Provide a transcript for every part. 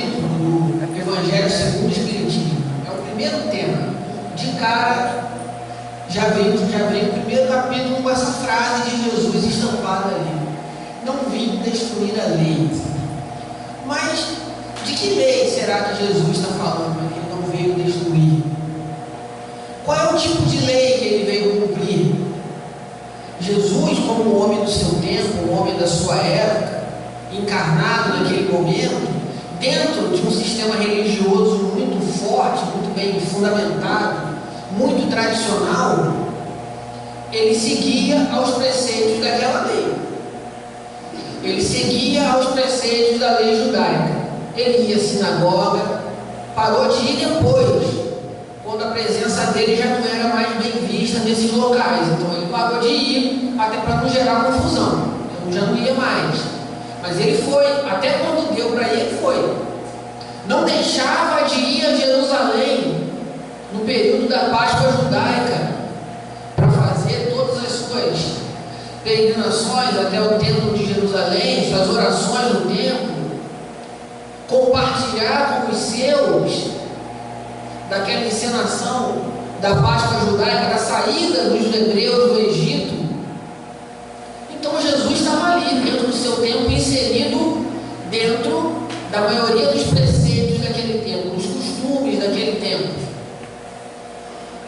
capítulo do Evangelho segundo o Espiritismo. É o primeiro tema. De cara, já veio o primeiro capítulo com essa frase de Jesus estampada ali: não vim destruir a lei. Mas de que lei será que Jesus está falando? Que ele não veio destruir? Qual é o tipo de lei que ele veio cumprir? Jesus, como um homem do seu tempo, um homem da sua época, encarnado naquele momento, dentro de um sistema religioso muito forte, muito bem fundamentado, muito tradicional, ele seguia aos preceitos daquela lei. Ele seguia aos preceitos da lei judaica. Ele ia à sinagoga, parou de ir depois, quando a presença dele já não era mais bem vista nesses locais. Então ele parou de ir, até para não gerar confusão. Então já não ia mais. Mas ele foi, até quando deu para ir, ele foi. Não deixava de ir a Jerusalém no período da Páscoa judaica para fazer todas as suas peregrinações até o templo de Jerusalém, suas orações no templo, compartilhar com os seus daquela encenação da Páscoa judaica, da saída dos hebreus do Egito. Então Jesus estava ali, dentro do seu tempo, inserido dentro da maioria dos preceitos daquele tempo, dos costumes daquele tempo.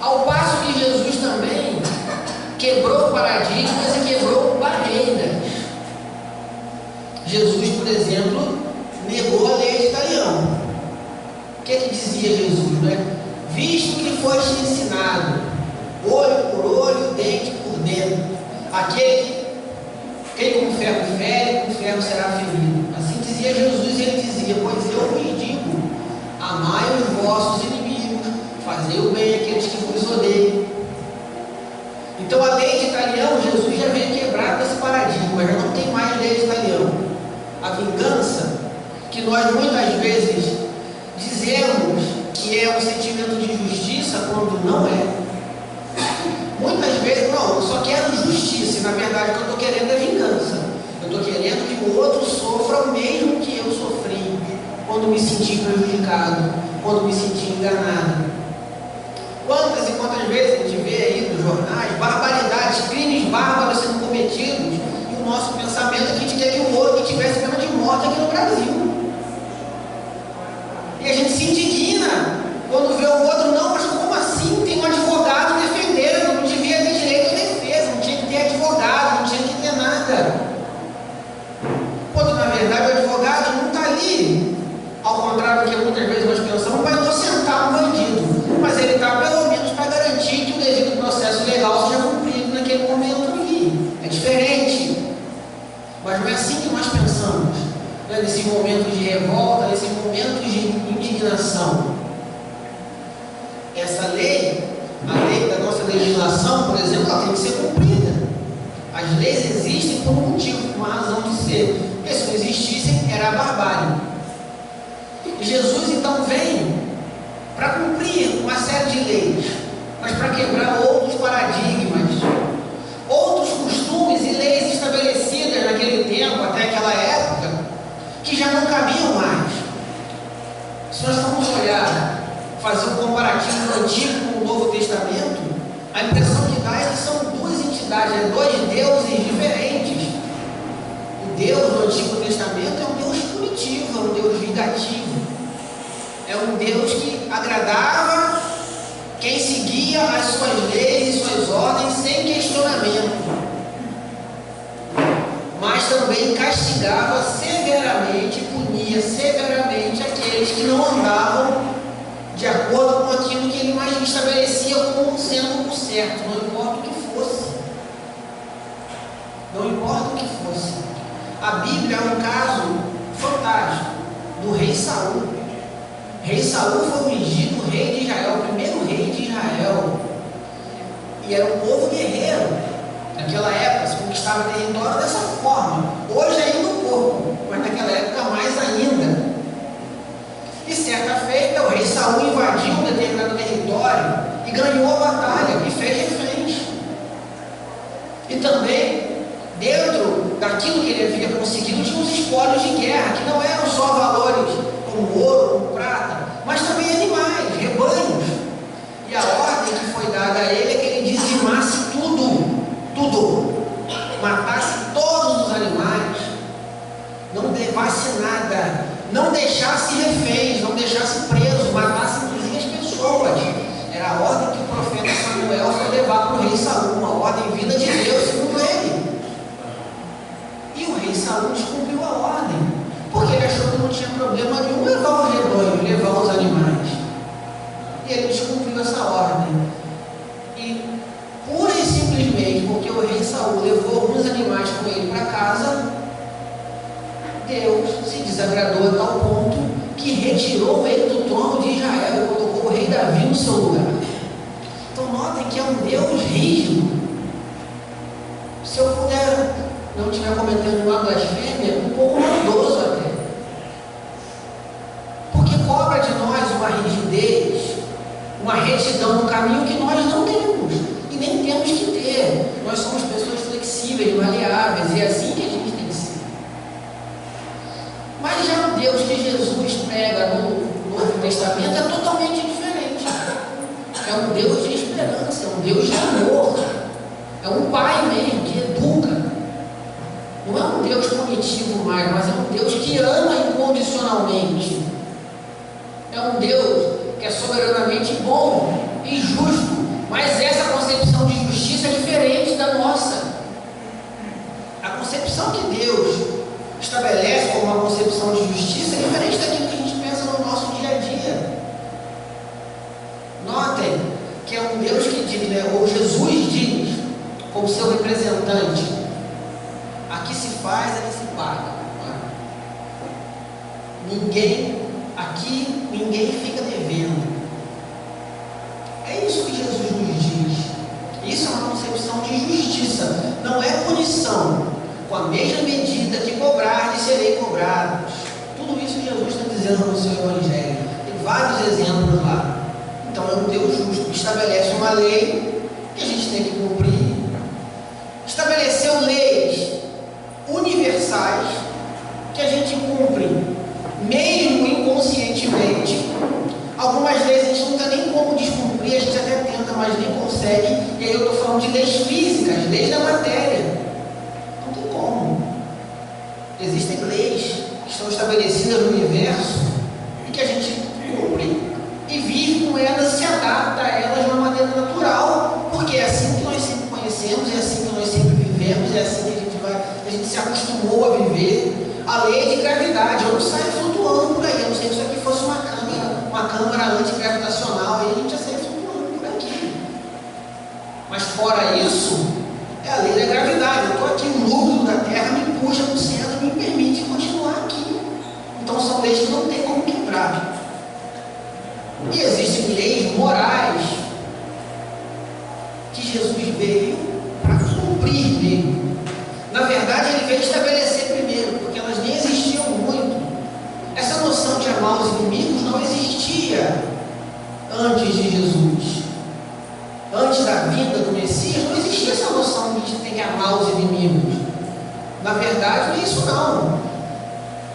Ao passo que Jesus também quebrou paradigmas e quebrou barreiras. Jesus, por exemplo, negou a lei de Italião. O que dizia Jesus, né? Visto que foste ensinado, olho por olho, dente por dente, quem com ferro fere, com ferro será ferido. Assim dizia Jesus, e ele dizia: pois eu vos digo, amai os vossos inimigos, fazei o bem àqueles que vos odeiam. Então a lei de Italião, Jesus já veio quebrar esse paradigma, já não tem mais lei de Italião. A vingança, que nós muitas vezes dizemos que é um sentimento de justiça, quando não é. Muitas vezes, não, eu só quero justiça, e na verdade o que eu estou querendo é vingança. Eu estou querendo que o outro sofra o mesmo que eu sofri, quando me senti prejudicado, quando me senti enganado. Quantas e quantas vezes a gente vê aí nos jornais barbaridades, crimes bárbaros sendo cometidos, e o nosso pensamento é que a gente quer que o outro tivesse pena de morte aqui no Brasil. E a gente se indigna quando vê o outro: não, mas como assim? Tem um advogado defendendo, não devia ter direito à defesa, não tinha que ter advogado, não tinha que ter nada. Quando na verdade o advogado não está ali, ao contrário do que muitas vezes nós pensamos, para inocentar um bandido, mas ele está pelo menos para garantir que o devido processo legal seja cumprido naquele momento ali. É diferente, mas não é assim que nós pensamos, não é nesses momentos de revolta, nesses momentos de indignação. Essa lei, a lei da nossa legislação, por exemplo, ela tem que ser cumprida. As leis existem por um motivo, por uma razão de ser. Porque se não existissem, era a barbárie. E Jesus então vem para cumprir uma série de leis, mas para quebrar outros paradigmas, outros costumes e leis estabelecidas naquele tempo, até aquela época, que já não cabiam mais. Se nós formos olhar, fazer um comparativo do Antigo com o Novo Testamento, a impressão que dá é que são duas entidades, dois deuses diferentes. O Deus do Antigo Testamento é um Deus punitivo, é um Deus vingativo, é um Deus que agradava quem seguia as suas leis e suas ordens sem questionamento, mas também castigava severamente, punia severamente aqueles que não andavam de acordo com aquilo que ele mais estabelecia como sendo o certo, não importa o que fosse. Não importa o que fosse. A Bíblia é um caso fantástico do rei Saul. Rei Saul foi ungido rei de Israel, o primeiro rei de Israel. E era um povo guerreiro. Naquela época se conquistava território dessa forma. Hoje ainda um pouco, mas naquela época mais ainda. E certa feita o rei Saul invadiu um determinado território e ganhou a batalha e fez reféns. E também, dentro daquilo que ele havia conseguido, tinha uns espólios de guerra, que não eram só valores como desagradou a tal ponto que retirou ele do trono de Israel e colocou o rei Davi no seu lugar. Então notem que é um Deus rígido. Se eu puder não estiver cometendo uma blasfêmia, um pouco maldoso até. Porque cobra de nós uma rigidez, uma retidão no caminho que nós não temos e nem temos que ter. Nós somos pessoas flexíveis, maleáveis, e é assim que a gente tem que ser. Mas já o Deus que Jesus prega no Novo Testamento é totalmente diferente. É um Deus de esperança, é um Deus de amor, é um Pai mesmo que educa. Não é um Deus punitivo mais, mas é um Deus que ama incondicionalmente. É um Deus que é soberanamente bom e justo, mas essa concepção de justiça é diferente da nossa. A concepção que Deus estabelece como uma concepção de justiça é diferente daquilo que a gente pensa no nosso dia a dia. Notem que é um Deus que diz, ou Jesus diz, como seu representante, aqui se faz, aqui se paga. Aqui ninguém fica devendo. É isso que Jesus nos diz. Isso é uma concepção de justiça, não é punição. Com a mesma medida que cobrardes, serei cobrados. Tudo isso que Jesus está dizendo no seu Evangelho. Tem vários exemplos lá. Então é um Deus justo, que estabelece uma lei que a gente tem que cumprir. Estabeleceu leis universais que a gente cumpre, mesmo inconscientemente. Algumas leis a gente não tem nem como descumprir, a gente até tenta, mas nem consegue. E aí eu estou falando de leis físicas, leis da matéria. Não tem como. Existem leis que estão estabelecidas no universo e que a gente cumpre e vive com elas, se adapta a elas de uma maneira natural, porque é assim que nós sempre conhecemos, é assim que nós sempre vivemos, é assim que a gente se acostumou a viver. A lei de gravidade, eu não saio flutuando por aí, eu não sei se isso aqui fosse uma câmara antigravitacional, aí a gente já sai flutuando por aqui. Mas fora isso, é a lei da gravidade. Eu estou aqui, o núcleo da Terra me puxa para o centro e me permite continuar aqui. Então são leis que não tem como quebrar. E existem leis morais que Jesus veio para cumprir mesmo. Na verdade, ele veio estabelecer primeiro, porque elas nem existiam muito. Essa noção de amar os inimigos não existia antes de Jesus. Antes da vinda do Messias, não existia essa noção de que tem que amar os inimigos. Na verdade, não é isso não.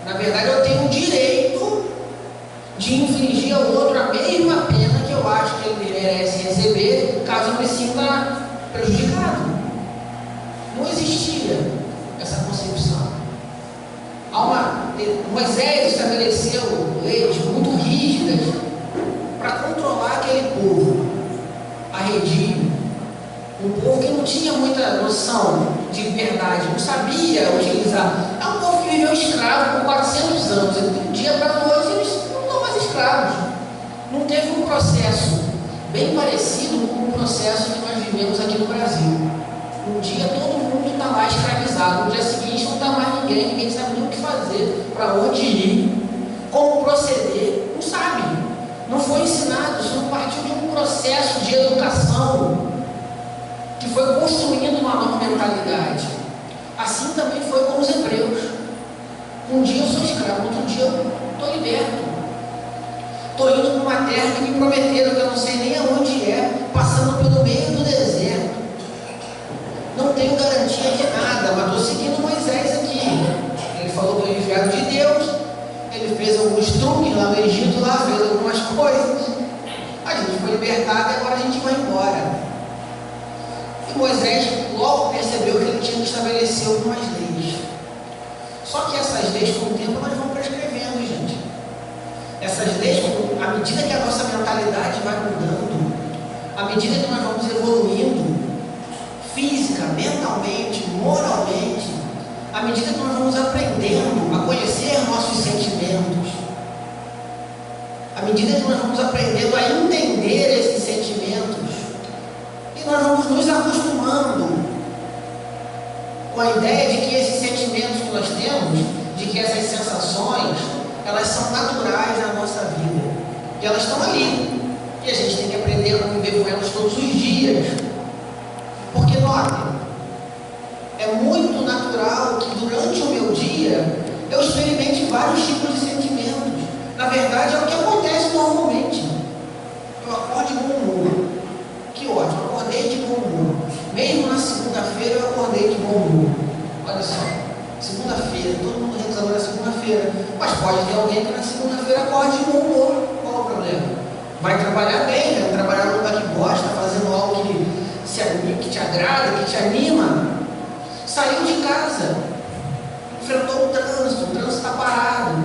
Na verdade, eu tenho o direito de infligir ao outro a mesma pena que eu acho que ele merece receber, caso eu me sinta prejudicado. Não existia essa concepção. Moisés estabeleceu leis muito rígidas para controlar aquele povo arredio, um povo que não tinha muita noção de liberdade, não sabia utilizar. É um povo que viveu escravo por 400 anos, de um dia para a noite eles não estão mais escravos. Não teve um processo bem parecido com o processo que nós vivemos aqui no Brasil. Um dia todo mundo está lá escravizado, no dia seguinte não está mais ninguém sabe nem o que fazer, para onde ir, como proceder, não sabe. Não foi ensinado, isso não partiu de um processo de educação que foi construindo uma nova mentalidade. Assim também foi com os hebreus. Um dia eu sou escravo, outro dia eu estou liberto. Estou indo para uma terra que me prometeram, que eu não sei nem aonde é, passando pelo meio do deserto. Não tenho garantia de nada, mas estou seguindo Moisés aqui. Ele falou que é enviado de Deus, ele fez alguns truques lá no Egito, fez algumas coisas. A gente foi libertado e agora a gente vai embora. E Moisés logo percebeu que ele tinha que estabelecer algumas leis. Só que essas leis, com o tempo, elas vão prescrevendo, gente. Essas leis, à medida que a nossa mentalidade vai mudando, à medida que nós vamos evoluindo, física, mentalmente, moralmente, à medida que nós vamos aprendendo a conhecer nossos sentimentos, à medida que nós vamos aprendendo a entender esses sentimentos, e nós vamos nos acostumando com a ideia de que esses sentimentos que nós temos, de que essas sensações, elas são naturais na nossa vida. E elas estão ali. E a gente tem que aprender a conviver com elas todos os dias. Porque, notem, é muito natural que durante o meu dia eu experimente vários tipos de sentimentos. Na verdade, é o que acontece normalmente. Eu acordo de bom humor. Que ótimo, eu acordei de bom humor. Mesmo na segunda-feira eu acordei de bom humor. Olha só, segunda-feira, todo mundo reclama na segunda-feira. Mas pode ter alguém que na segunda-feira acorde de bom humor. Qual é o problema? Vai trabalhar bem, vai trabalhar no lugar que gosta, fazendo algo que te agrada, que te anima. Saiu de casa, enfrentou o trânsito está parado.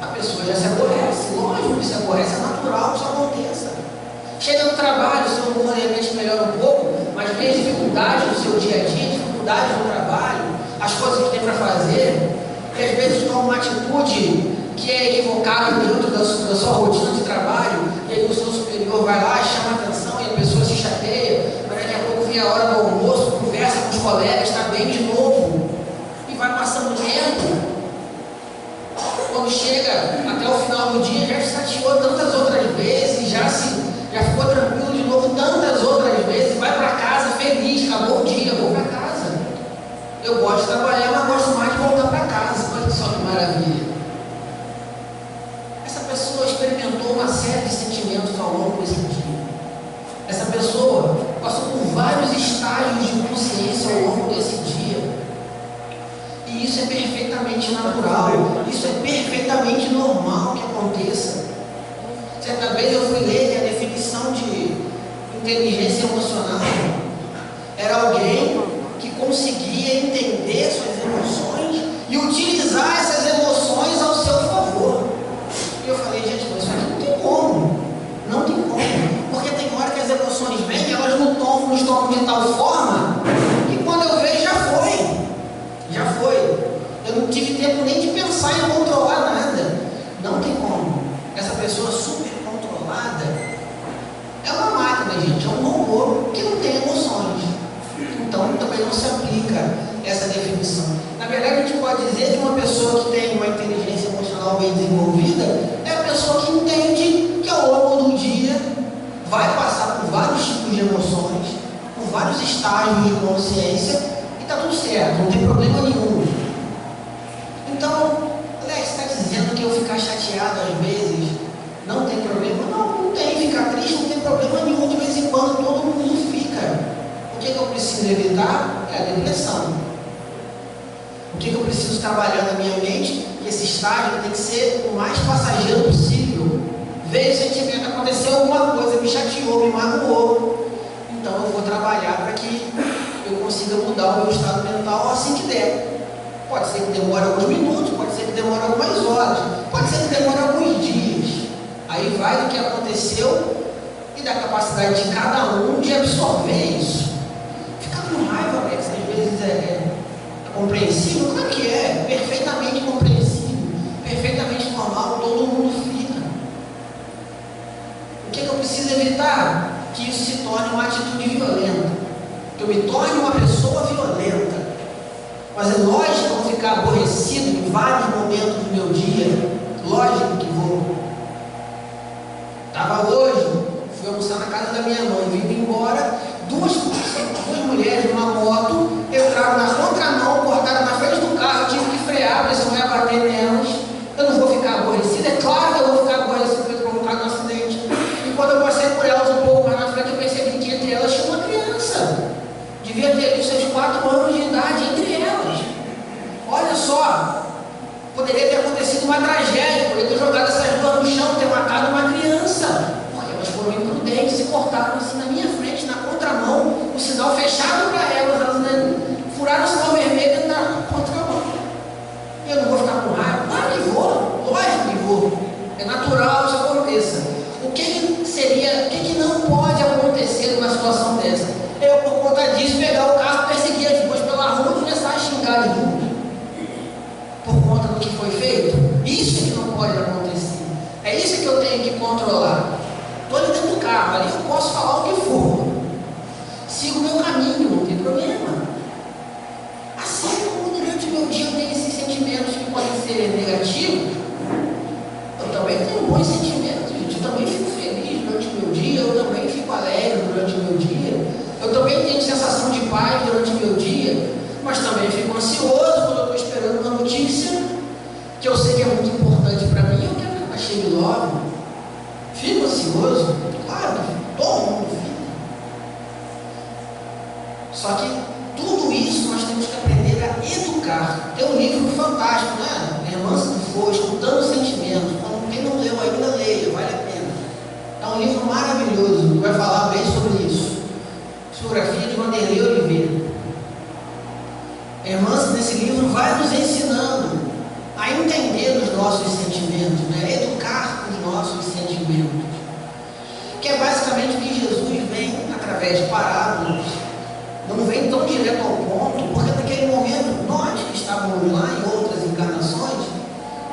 A pessoa já se aborrece, lógico que se aborrece, é natural que isso aconteça. Chega no trabalho, seu humor de repente melhora um pouco, mas tem dificuldade no seu dia a dia, dificuldade no trabalho, as coisas que tem para fazer, e às vezes toma uma atitude que é equivocada dentro da sua rotina de trabalho, e aí o seu superior vai lá, chama a atenção e a pessoa se chateia, mas daqui a pouco vem a hora do almoço, conversa com os colegas, está bem de novo, e vai passando o tempo. Quando chega até o final do dia, já se chateou tantas outras vezes, já ficou tranquilo de novo tantas outras vezes, vai para casa feliz, acabou o dia, vou para casa. Eu gosto de trabalhar, mas gosto mais de voltar para casa. Olha só que maravilha. Essa pessoa experimentou uma série de sentimentos ao longo desse dia. Essa pessoa passou por vários estágios de consciência ao longo desse dia. E isso é perfeitamente natural, isso é perfeitamente normal que aconteça. Certa vez eu fui ler que a definição de inteligência emocional era alguém que conseguia entender suas emoções e utilizar essas emoções ao seu favor. E eu falei, gente, mas isso aqui não tem como. Não tem como. Porque tem hora que as emoções vêm, elas nos tomam de tal forma que quando eu vejo já foi. Já foi. Eu não tive tempo nem de pensar em controlar nada. Não tem como. Essa pessoa super controlada é uma máquina, gente, é um robô que não tem emoções. Então também não se aplica essa definição. Na verdade, a gente pode dizer que uma pessoa que tem uma inteligência emocional bem desenvolvida é a pessoa que entende que ao longo do dia vai passar por vários tipos de emoções, por vários estágios de consciência e está tudo certo, não tem problema nenhum. Então, Alex, está dizendo que eu ficar chateado às vezes não tem problema? Não, não tem. Ficar triste não tem problema nenhum. De vez em quando todo mundo fica. O que eu preciso evitar? É a depressão. O que eu preciso trabalhar na minha mente? Que esse estágio tem que ser o mais passageiro possível. Veio o sentimento, aconteceu alguma coisa, me chateou, me magoou. Então eu vou trabalhar para que eu consiga mudar o meu estado mental assim que der. Pode ser que demore alguns minutos, pode ser que demore algumas horas, pode ser que demore alguns dias. Aí vai do que aconteceu e da capacidade de cada um de absorver isso. Ficar com raiva, Alex, às vezes é compreensível? Claro que é, perfeitamente compreensível, perfeitamente normal, todo mundo fica. O que eu preciso evitar? Que isso se torne uma atitude violenta, que eu me torne uma pessoa violenta. Mas é lógico que eu vou ficar aborrecido em vários momentos do meu dia, lógico que vou. Estava hoje, fui almoçar na casa da minha mãe, vindo embora, duas mulheres numa moto, entraram na contramão, cortaram na frente do carro, eu tive que frear, porque senão eu ia bater nelas. Eu não vou ficar aborrecido, é claro que eu vou ficar aborrecido por ter provocado um acidente. E quando eu passei por elas um pouco mais na frente, eu percebi que entre elas tinha uma criança. Devia ter ali seus 4 anos de idade entre elas. Olha só, poderia ter acontecido uma tragédia, poderia ter jogado essas duas no chão, ter matado uma criança, porque elas foram imprudentes e cortaram assim na minha frente, na contramão, o sinal fechado para elas, furaram o sinal vermelho na contramão. Eu não vou ficar com raiva? Claro que vou, lógico que vou, é natural que isso aconteça. O que não pode acontecer numa situação dessa? Eu, por conta disso, pegar o carro, perseguir as duas pela rua e começar a xingar de novo. Por conta do que foi feito? Isso que não pode acontecer. É isso que eu tenho que controlar. Estou ali dentro do carro, ali eu posso falar o que for. Sigo o meu caminho, não tem problema. Assim como durante o meu dia eu tenho esses sentimentos que podem ser bons sentimentos, gente. Eu também fico feliz durante o meu dia, eu também fico alegre durante o meu dia, eu também tenho sensação de paz durante o meu dia, mas também fico ansioso quando eu estou esperando uma notícia que eu sei que é muito importante para mim, eu quero que ela chegue logo. Fico ansioso, claro que todo mundo fica. Só que tudo isso nós temos que aprender a educar. Tem um livro fantástico, né? Remanso do Fogo, Escutando os Sentimentos. Então, quem não leu ainda, leia, vale a pena. É um livro maravilhoso, que vai falar bem sobre isso. Psicografia de Vanderlei Oliveira. Remanso, nesse livro, vai nos ensinando a entender os nossos sentimentos, né? Educar os nossos sentimentos. Que é basicamente o que Jesus vem através de parábolas. Não vem tão direto ao ponto, porque naquele momento nós que estávamos lá em outras encarnações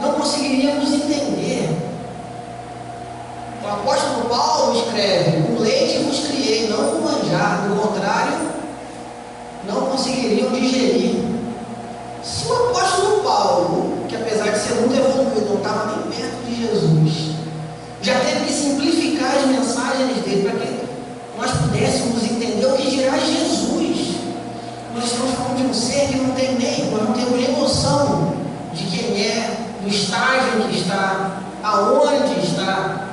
não conseguiríamos entender. O apóstolo Paulo escreve: com leite vos criei, não com manjar, do contrário, não conseguiriam digerir. Se o apóstolo Paulo, que apesar de ser muito evoluído, não estava nem perto de Jesus, já teve que simplificar as mensagens dele para que nós pudéssemos entender o que dirá Jesus. Nós estamos falando de um ser que não tem nem, nós não temos nem noção de quem é, do estágio em que está, aonde está,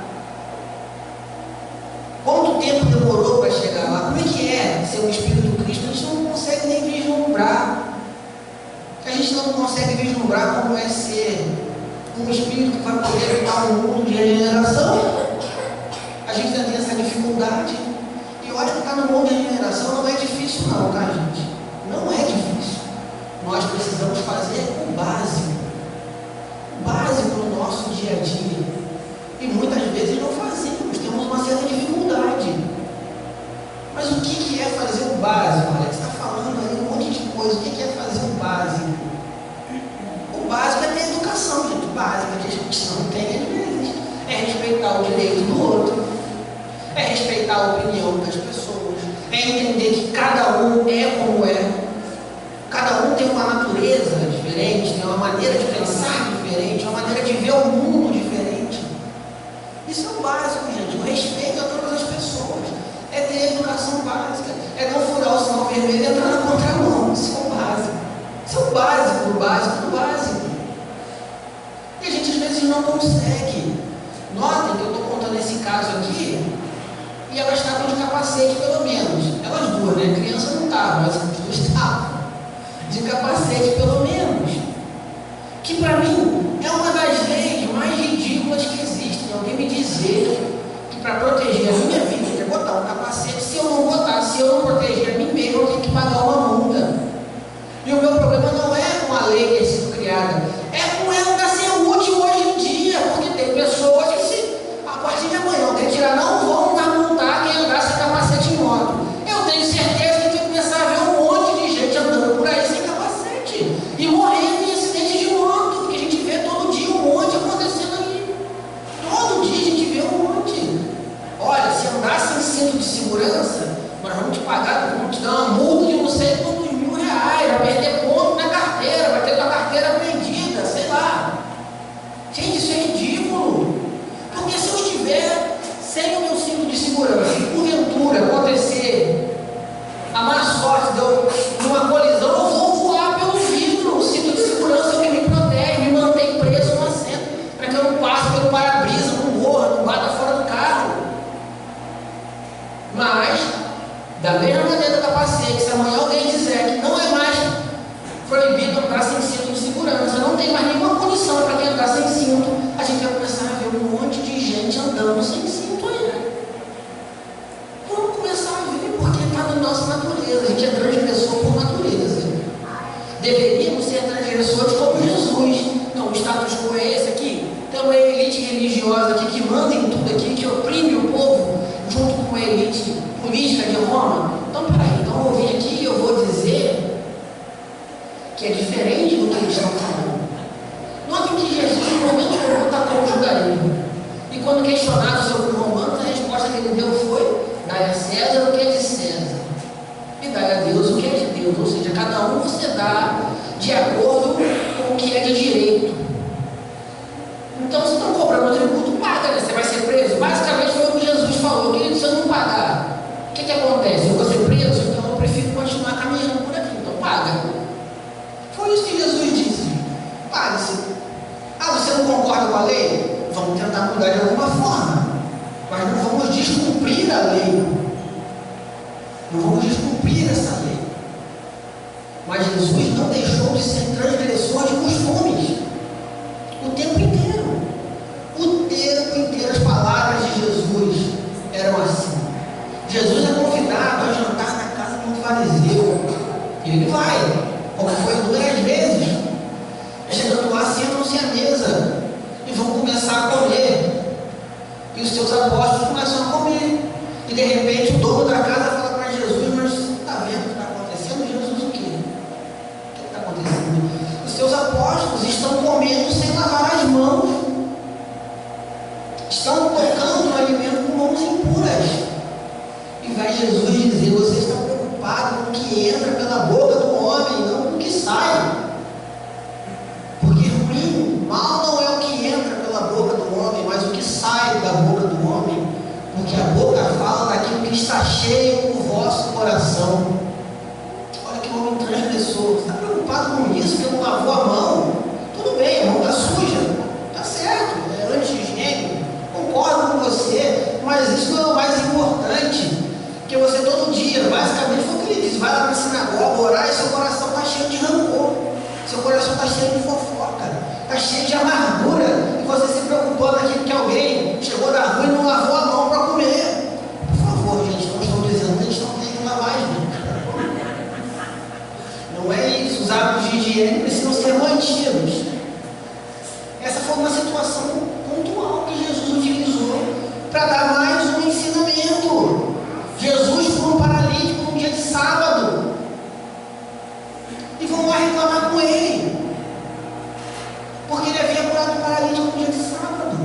quanto tempo demorou para chegar lá, como é que é ser um Espírito do Cristo. A gente não consegue nem vislumbrar. A gente não consegue vislumbrar como é ser um Espírito que vai poder habitar um mundo de regeneração. A gente ainda tem essa dificuldade. E olha que estar no mundo de regeneração não é difícil não, tá, gente? Não é difícil. Nós precisamos fazer o básico no nosso dia a dia. E muitas vezes não fazemos, temos uma certa dificuldade. Mas o que é fazer o básico? Olha, você está falando aí um monte de coisa. O que é fazer o básico? O básico é ter educação, gente. O básico que a gente não tem às vezes é respeitar o direito do outro, é respeitar a opinião das pessoas, é entender que cada um é como é. Cada um tem uma natureza diferente, tem uma maneira de pensar diferente, uma maneira de ver o mundo diferente. Isso é o básico, gente. O respeito a todas as pessoas. É ter educação básica. É não furar o sinal vermelho e entrar na contramão. Isso é o básico. Isso é o básico, o básico do básico. E a gente às vezes não consegue. Notem que eu estou contando esse caso aqui e elas estavam de capacete, pelo menos. Elas duas, né? A criança não estava, mas as duas estavam de capacete, pelo menos. Que para mim é uma das leis mais ridículas que existem. Alguém me dizer que para proteger a minha vida tem que botar um capacete. Se eu não botar, se eu não proteger a mim mesmo, eu tenho que pagar uma multa. E o meu problema não é com a lei que é sido criada, é com ela para ser útil hoje em dia, porque tem pessoas que se a partir de amanhã eu tenho que tirar, não vão dar multar quem andar sem capacete em moto. Eu tenho certeza que tem que começar a ver um monte de gente andando por aí sem capacete e morrendo em acidente de moto, porque a gente vê todo dia um monte acontecendo aí. Todo dia a gente vê um monte. Olha, se andar sem cinto de segurança, nós vamos te pagar, vamos te dar uma multa de não sei quantos R$1.000, vai perder ponto na carteira, vai ter tua carteira apreendida, sei lá. Gente, isso é ridículo. Porque se eu estiver sem o meu cinto de segurança e porventura acontecer a má sorte de eu numa colisão, eu vou voar pelo vidro. O cinto de segurança que me protege, me mantém preso no assento, para que eu não passe pelo para-brisa, não morra, não bata fora do carro. Mas, da mesma maneira do capacete, se amanhã alguém dizer que não é mais proibido andar sem cinto de segurança, não tem mais nenhuma punição para quem andar sem cinto, a gente vai começar a ver um monte de gente andando sem cinto aí. Vamos começar a ver, porque está na nossa natureza. A gente é transgressor por natureza. Deveríamos ser transgressores como Jesus. Não, o status quo é esse aqui. Tem uma elite religiosa aqui que manda em tudo aqui, que oprime o povo, junto com a elite política de Roma. Então, peraí, então eu vou vir aqui e eu vou dizer que é diferente do que eles estão falando. Notem que Jesus, no momento nenhum, atacou o judaísmo. E quando questionado sobre os romanos, a resposta que ele deu foi: dai a César o que é de César, e dai a Deus o que é de Deus. Ou seja, cada um você dá de acordo com o que é de direito. Então, se estão cobrando tributo, paga. lei. Não vamos descumprir essa lei. Mas Jesus não deixou de ser transgressor de costumes. O tempo inteiro. O tempo inteiro as palavras de Jesus eram assim. Jesus é convidado a jantar na casa de um fariseu. E ele vai, como foi inúmeras vezes. Chegando lá, sentam-se à mesa e vão começar a comer. E os seus apóstolos começam a comer. E de repente o dono da casa fala para Jesus: mas está vendo o que está acontecendo? Jesus, o quê? O que está acontecendo? Os seus apóstolos estão comendo sem lavar as mãos. Estão tocando no alimento com mãos impuras. E vai Jesus dizer: você está preocupado com o que entra pela boca do homem, não com o que sai. Porque ruim, mal não é o que entra pela boca do homem, mas o que sai da boca do homem. Porque a boca fala daquilo que está cheio no vosso coração. Olha que homem transgressor. Você está preocupado com isso, que não lavou a mão? Tudo bem, a mão está suja. Está certo, é anti-higiênico. Concordo com você, mas isso não é o mais importante. Porque você todo dia, basicamente foi o que ele disse, vai lá na sinagoga orar e seu coração está cheio de rancor. Seu coração está cheio de fofoca, está cheio de amargura. E você se preocupou naquilo que alguém chegou da rua e não lavou a mão para comer. Por favor, gente, não estou dizendo que a gente não tem que lavar as mãos. Não é isso. Os hábitos de higiene precisam ser mantidos. Essa foi uma situação pontual que Jesus utilizou para dar mais um ensinamento. Jesus foi um paralítico no dia de sábado. E vão lá reclamar com ele. Porque ele havia curado um paralítico no dia de sábado.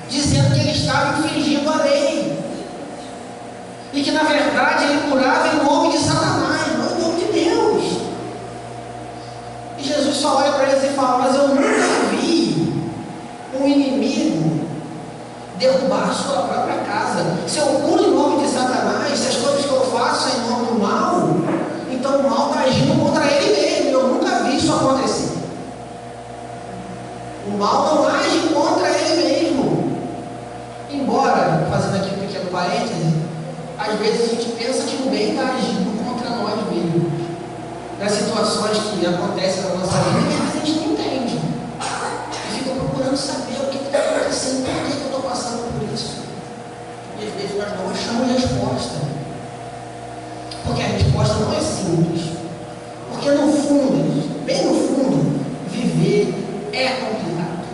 Dizendo que ele estava infringindo a lei. E que na verdade ele curava em nome de Satanás, não em nome de Deus. E Jesus só olha para eles e fala: mas eu nunca vi um inimigo derrubar a sua própria casa. Se eu curo em nome de Satanás, se as coisas que eu faço são em nome do mal, então o mal está agindo contra ele mesmo. Eu nunca vi isso acontecer. O mal não age contra ele mesmo. Embora, fazendo aqui um pequeno parêntese, às vezes a gente pensa que o bem está agindo contra nós mesmos. Nas situações que acontecem na nossa vida, às vezes a gente não entende. E fica procurando saber o que está acontecendo, por que eu estou passando por isso. E às vezes nós não achamos resposta. Porque a resposta não é simples. Porque no fundo, bem no fundo, viver é complicado.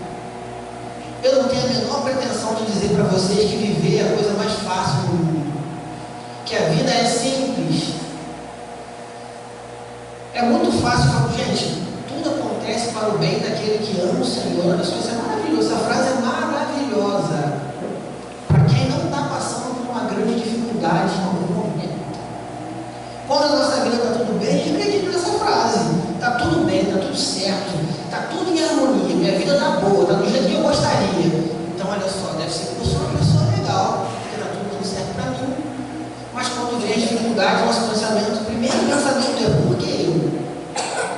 Eu não tenho a menor pretensão de dizer para vocês que viver é a coisa mais fácil do mundo. Que a vida é simples. É muito fácil falar: gente, tudo acontece para o bem daquele que ama o Senhor. Isso é maravilhoso. Essa frase é maravilhosa. Para quem não está passando por uma grande dificuldade em algum momento. Quando a nossa vida está tudo bem, a gente acredita nessa frase. Está tudo bem, está tudo certo, está tudo em harmonia, minha vida está boa, está do jeito que eu gostaria. Então, olha só, deve ser que eu sou uma pessoa legal, porque está tudo dando certo para mim. Mas quando vem a dificuldade, nosso pensamento, o primeiro pensamento é: por que eu?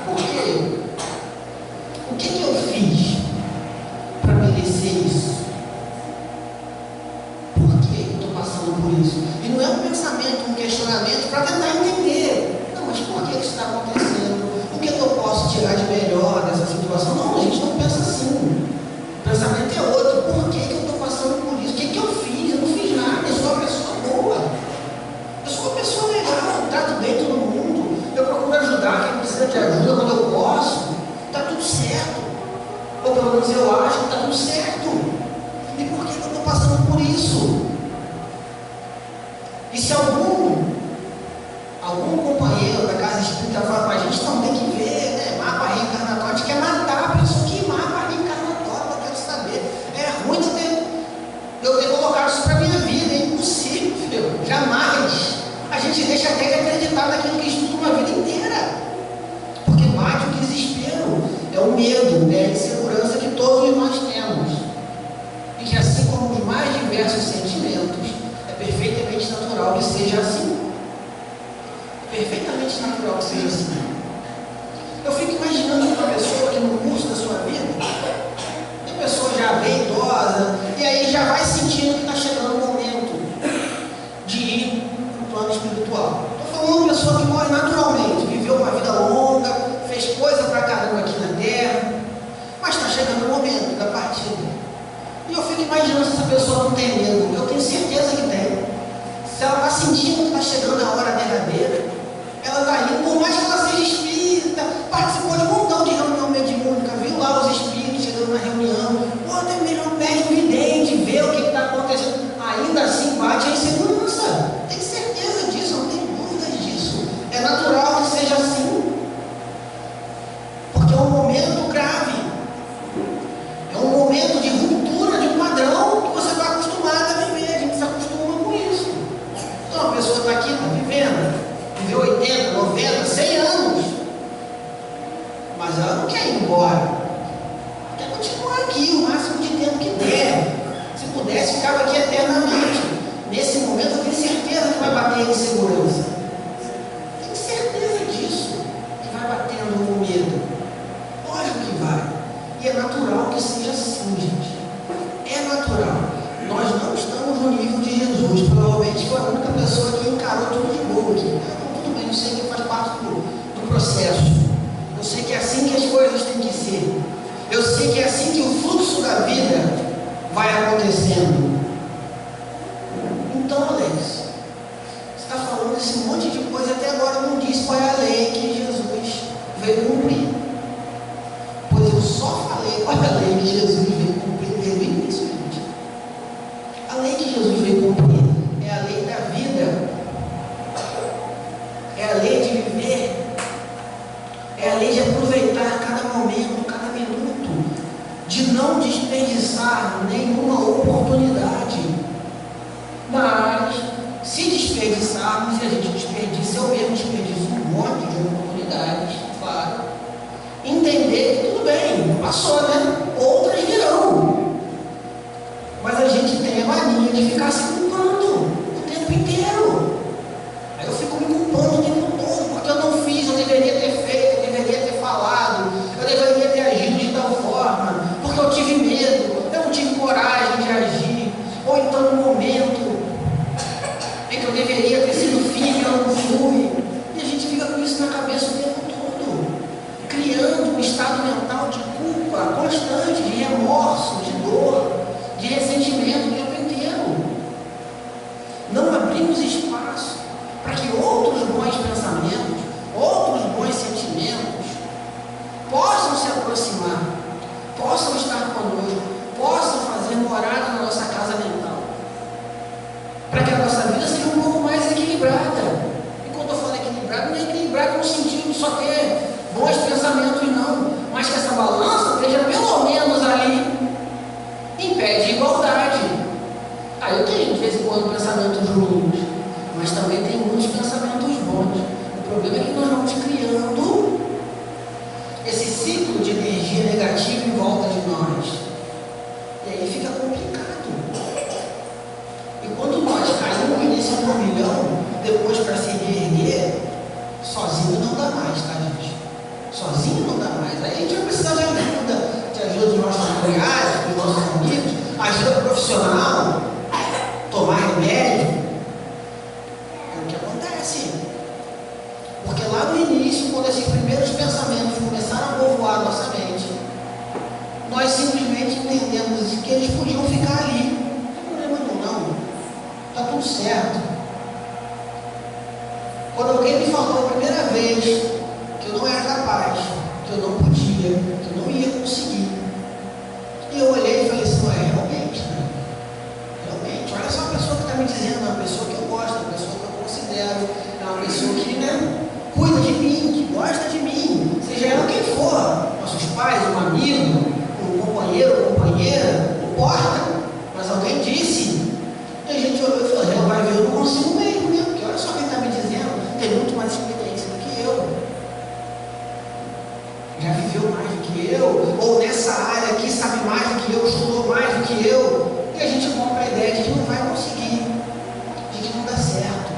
Por que eu? O que eu fiz para merecer isso? Por que eu estou passando por isso? E não é um pensamento, um questionamento para tentar entender. Não, mas por que isso está acontecendo? O que eu posso tirar de melhor dessa situação? Não, a gente não pensa assim. O pensamento é outro. Por que eu estou passando por isso? O que eu fiz? Eu não fiz nada. Eu sou uma pessoa boa. Eu sou uma pessoa legal. Eu trato bem todo mundo. Eu procuro ajudar quem precisa de ajuda quando eu posso. Está tudo certo. Ou pelo menos eu acho que está tudo certo. E por que eu estou passando por isso? E se algum companheiro da casa espírita fala com a gente: não, tem que ver, né, mapa reencarnatório, a gente quer matar a pessoa. Que mapa reencarnatório? Eu quero saber. É ruim eu ter colocado isso para a minha vida. É impossível, jamais. A gente deixa até de acreditar naquilo que estuda uma vida inteira. Porque bate o desespero, é o medo, é a insegurança que todos nós temos. E que, assim como os mais diversos sentimentos, é perfeitamente natural que seja assim. Perfeitamente natural que seja assim. Eu fico imaginando uma pessoa que no curso da sua vida, a pessoa já bem idosa, e aí já vai sentindo que está chegando o momento de pessoa que morre naturalmente, viveu uma vida longa, fez coisa pra caramba aqui na terra, mas está chegando o momento da partida. E eu fico imaginando se essa pessoa não tem medo. Eu tenho certeza que tem. Se ela está sentindo que está chegando a hora derradeira, ela está indo, por mais que ela seja espírita, participou de um montão de reunião mediúnica, viu lá os espíritos chegando na reunião, ou até mesmo médico vidente, vê o que está acontecendo, ainda assim bate a insegurança. Tem certeza disso, não tem dúvidas disso. É natural que seja assim, porque é um momento grave, é um momento de ruptura de um padrão que você está acostumado a viver. A gente se acostuma com isso. Então a pessoa está aqui, está viveu 80, 90, 100 anos, mas ela não quer ir embora, quer continuar aqui o máximo de tempo que der. Se pudesse, ficava aqui eternamente. Nesse momento eu tenho certeza que vai bater em segurança, tenho certeza disso, que vai batendo com medo. Lógico que vai, e é natural que seja assim, gente, é natural. Nós não estamos no nível de Jesus, provavelmente foi a única pessoa que encarou tudo de boa aqui. Tudo bem, eu sei que faz parte do processo, eu sei que é assim que as coisas têm que ser, eu sei que é assim que o fluxo da vida vai acontecendo. Então, Alex, você está falando esse monte de coisa, até agora não diz qual é a lei que Jesus veio cumprir. Pois eu só falei qual é a lei que Jesus veio cumprir desde o início, gente. A lei que Jesus veio cumprir é a lei da vida, é a lei de viver, é a lei de aproveitar cada momento, cada minuto, de não desperdiçar nenhuma oportunidade. Mas, se desperdiçarmos, e a gente desperdiça, eu mesmo desperdiço um monte de oportunidades, claro, entender que tudo bem, passou, né? Outras virão. Mas a gente tem a mania de ficar se culpando o tempo inteiro. Aí eu fico me culpando o tempo todo, porque eu não fiz, eu deveria ter feito, eu deveria ter falado, eu deveria ter agido de tal forma, porque eu tive medo, eu não tive coragem de agir, ou então no momento em que eu deveria ter sido firme, eu não fui. E a gente fica com isso na cabeça o tempo todo, criando um estado mental de culpa constante, de remorso, de dor, de ressentimento o tempo inteiro. Não abrimos espaço para que outros bons pensamentos, outros bons sentimentos possam se aproximar, possam estar conosco, possam fazer morada na nossa casa mental, para que a nossa vida seja um pouco mais equilibrada. E quando eu falo equilibrado, não é equilibrado no sentido de só ter bons pensamentos, não, mas que essa balança esteja pelo menos ali em pé de igualdade. Aí eu tenho de vez em quando pensamentos ruins, mas também tem muitos pensamentos bons. O problema é que nós vamos criando esse ciclo de energia negativa em volta de nós, e aí fica complicado. E quando nós caímos nesse turbilhão, depois para se reerguer, sozinho não dá mais, tá, gente? Sozinho não dá mais. Aí a gente vai precisar de ajuda dos nossos familiares, dos nossos amigos, ajuda profissional, tomar remédio. É o que acontece. Porque lá no início, quando esses primeiros pensamentos começaram a povoar a nossa mente, nós simplesmente entendemos que eles podiam ficar ali. Não tem problema nenhum, não. Está tudo certo. Quando alguém me falou a primeira vez que eu não era capaz, que eu não podia, que eu não ia conseguir, e eu olhei e falei assim, realmente, né? Realmente, olha só a pessoa que está me dizendo, é uma pessoa que eu gosto, é uma pessoa que eu considero, é uma pessoa que, né, cuida de mim, que gosta de mim, seja ela quem for, nossos pais, um amigo, um companheiro, companheira, não importa, mas alguém disse, e a gente olhou e falou, vai ver, eu não consigo mesmo, né? Porque olha só quem está me dizendo, tem muito mais experiência do que eu, já viveu mais do que eu, ou nessa área aqui sabe mais do que eu, estudou mais do que eu, e a gente compra a ideia de que não vai conseguir, de que não dá certo.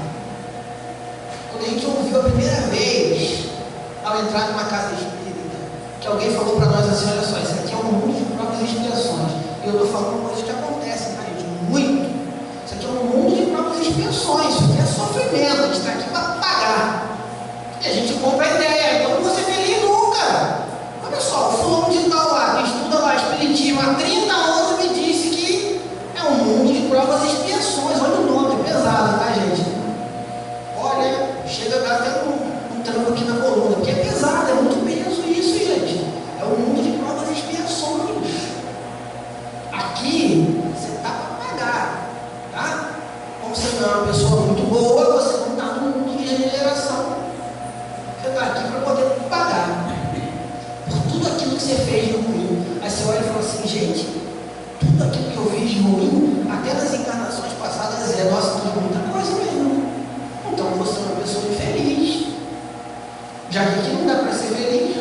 Quando a gente ouviu a primeira vez, ao entrar numa casa espírita, que alguém falou para nós assim, olha só, isso aqui é um mundo de próprias expiações, e eu estou falando coisas que acontecem, tá, gente? Muito. Isso aqui é um mundo de próprias expiações, isso aqui é sofrimento, a gente está aqui para pagar. mesmo há 30 anos me disse que é um mundo de provas e expiações. Olha o nome, é pesado, tá, gente? Olha, chega a dar até um tranco aqui na coluna, porque é pesado, é muito peso isso, gente. É um mundo de provas e expiações. Aqui, você está para pagar, tá? Como você não é uma pessoa muito boa, você não está no mundo de regeneração. Você está aqui para poder pagar por tudo aquilo que você fez de ruim. Aí você olha e fala assim, gente, tudo aquilo que eu fiz de ruim, até nas encarnações passadas, nossa, tudo muita coisa mesmo. Então você é uma pessoa infeliz. Já que aqui não dá para ser feliz,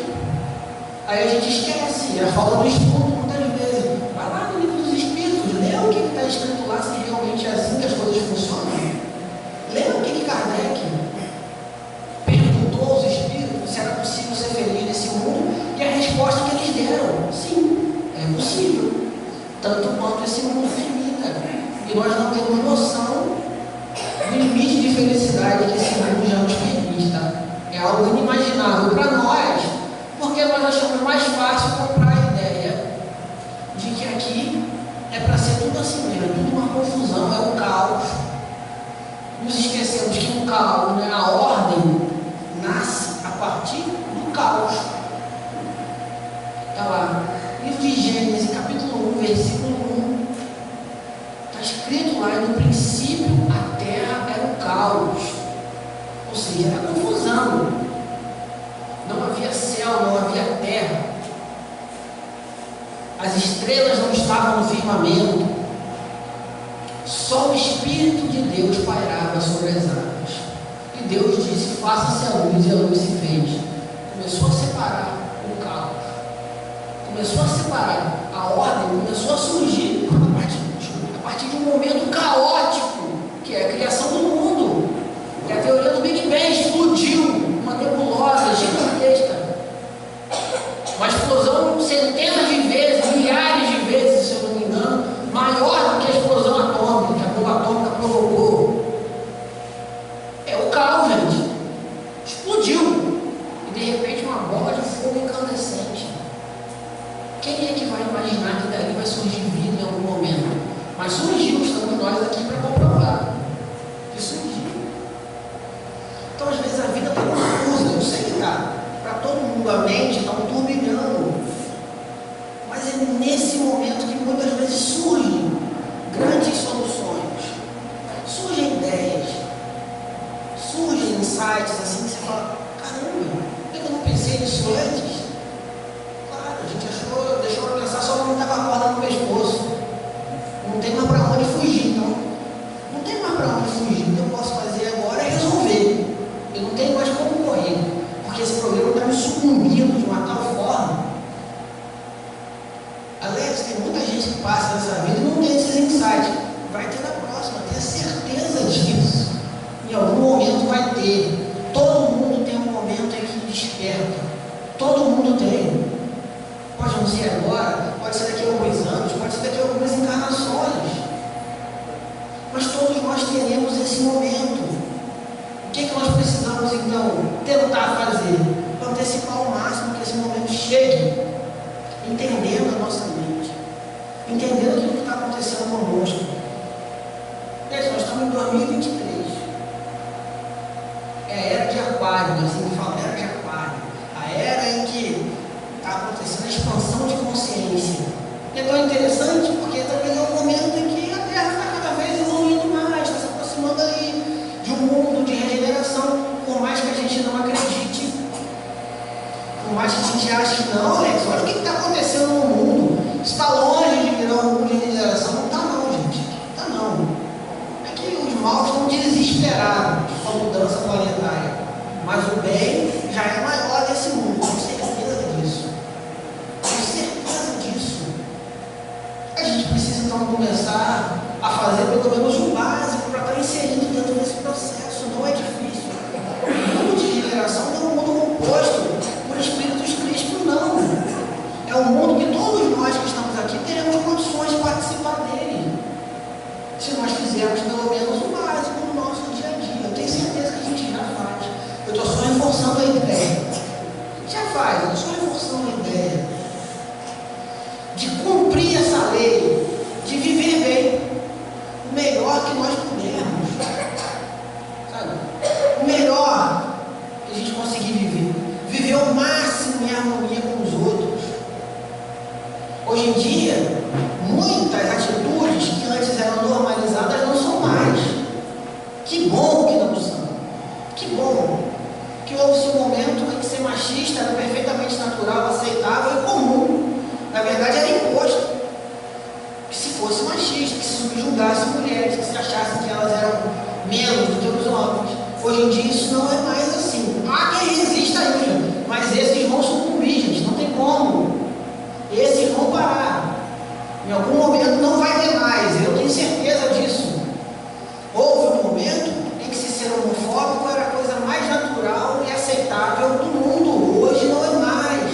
aí a gente esquece, é a falta do estudo muitas vezes. Vai lá no livro dos Espíritos, lê o que está escrito lá, se realmente é assim que as coisas funcionam. Lê o que Kardec perguntou aos Espíritos se era possível ser feliz nesse mundo, e a resposta que eles deram, sim, é possível, tanto quanto esse mundo permita. E nós não temos noção do limite de felicidade que esse mundo já nos permite, tá? É algo inimaginável para nós, porque nós achamos mais fácil comprar a ideia de que aqui é para ser tudo assim mesmo, é tudo uma confusão, é um caos. Nos esquecemos que no caos, né, a ordem nasce a partir do caos. Está lá, livro de Gênesis, capítulo 1, versículo 1. Está escrito lá, no princípio a terra era o caos, ou seja, era confusão. Não havia céu, não havia terra. As estrelas não estavam no firmamento. Só o Espírito de Deus pairava sobre as águas. E Deus disse, faça-se a luz, e a luz se fez. Começou a separar o caos. Começou a separar a ordem, começou a surgir a partir de um momento caótico, que é a criação do mundo. É a teoria do Big Bang, explodiu uma nebulosa gigantesca. Uma explosão centenas de vezes, milhares de vezes, se eu não me engano, maior do que a explosão atômica, que a bomba atômica provocou. É o caos, gente. Explodiu. E de repente uma bola de fogo incandescente. Quem é que vai imaginar que dali vai surgir vida em algum momento? Mas surgiu, estamos nós aqui para comprovar que surgiu. Então, às vezes, a vida está confusa, eu sei que está. Para todo mundo, a mente está um turbilhão. Mas é nesse momento que muitas vezes surgem grandes soluções, surgem ideias, surgem insights assim que você fala, caramba, por que eu não pensei nisso antes? Claro, a gente deixou para pensar só quando estava com a corda no pescoço. Não tem mais para onde fugir, então. Não tem mais para onde fugir. O que eu posso fazer agora é resolver. Eu não tenho mais como correr, porque esse problema está me sucumbindo de uma tal forma. Alex, tem muita gente que passa nessa vida e não tem esses insights. Vai ter na próxima, tenha certeza disso. Em algum momento vai ter. Todo mundo tem um momento em que desperta. Todo mundo tem. Pode não ser agora, pode ser daqui a alguns anos, pode ser daqui a algumas encarnações. Mas todos nós teremos esse momento. O que nós precisamos então tentar fazer? Antecipar ao máximo que esse momento chegue, entendendo a nossa mente, entendendo aquilo que está acontecendo conosco. Gente, nós estamos em 2023. É a era de Aquário, assim que fala, era de Aquário. A era em que está acontecendo a expansão de consciência. E é tão interessante porque também é um momento em que a Terra está cada vez evoluindo mais, está se aproximando ali de um mundo de regeneração, por mais que a gente não acredite, por mais que a gente ache que não, Alex, olha o que está acontecendo no mundo, está longe de virar um mundo de regeneração. Não está não, gente, não está não. É que os maus estão desesperados com a mudança planetária, mas o bem já é maior nesse mundo, tenho certeza disso. Tenho certeza disso. A gente precisa então começar a fazer pelo menos o básico para estar inserido dentro desse processo. Não é difícil. O mundo de regeneração não é um mundo composto por espíritos crísticos, não. É um mundo que todos nós que estamos aqui teremos condições de participar dele, se nós fizermos pelo menos o básico no nosso dia a dia. Eu tenho certeza que a gente já faz. Eu estou só reforçando a ideia. Já faz, eu estou só reforçando a ideia de cumprir melhor que nós pudermos, sabe? O melhor que a gente conseguir viver o máximo em harmonia com os outros. Hoje em dia, muitas atitudes que antes eram normalizadas não são mais. Que bom que não são. Que bom que houve um momento em que ser machista era perfeitamente natural, aceitável e comum. Na verdade, era imposto que se fosse machista, que se subjugasse mulheres, que se achasse que elas eram menos do que os homens. Hoje em dia isso não é mais assim. Há quem resista ainda, mas esses vão sucumbir, gente, não tem como. Esses vão parar. Em algum momento não vai ter mais, eu tenho certeza disso. Houve um momento em que se ser homofóbico era a coisa mais natural e aceitável do mundo. Hoje não é mais.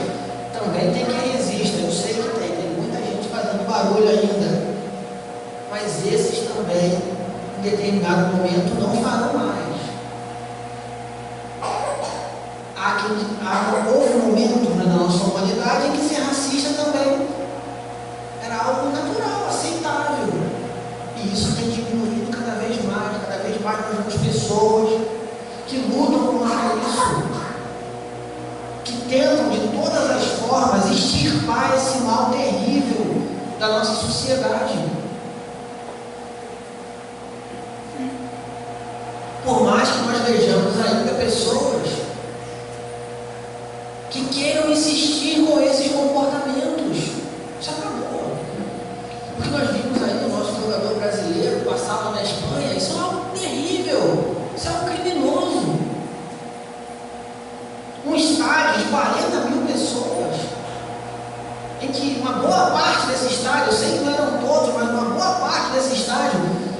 Também tem quem resista, eu sei que tem muita gente fazendo barulho ainda. Mas esses também, em determinado momento, não farão mais. Houve um momento na nossa humanidade em que ser racista também era algo natural, aceitável. E isso tem diminuído cada vez mais nós vemos pessoas que lutam contra isso, que tentam de todas as formas extirpar esse mal terrível da nossa sociedade. Por mais que nós vejamos ainda pessoas que queiram insistir com esses comportamentos, isso acabou. Porque nós vimos aí o nosso jogador brasileiro passado na Espanha, isso é algo terrível, isso é algo criminoso. Um estádio de 40 mil pessoas, em que uma boa parte desse estádio, eu sei que não eram todos, mas uma boa parte desse estádio,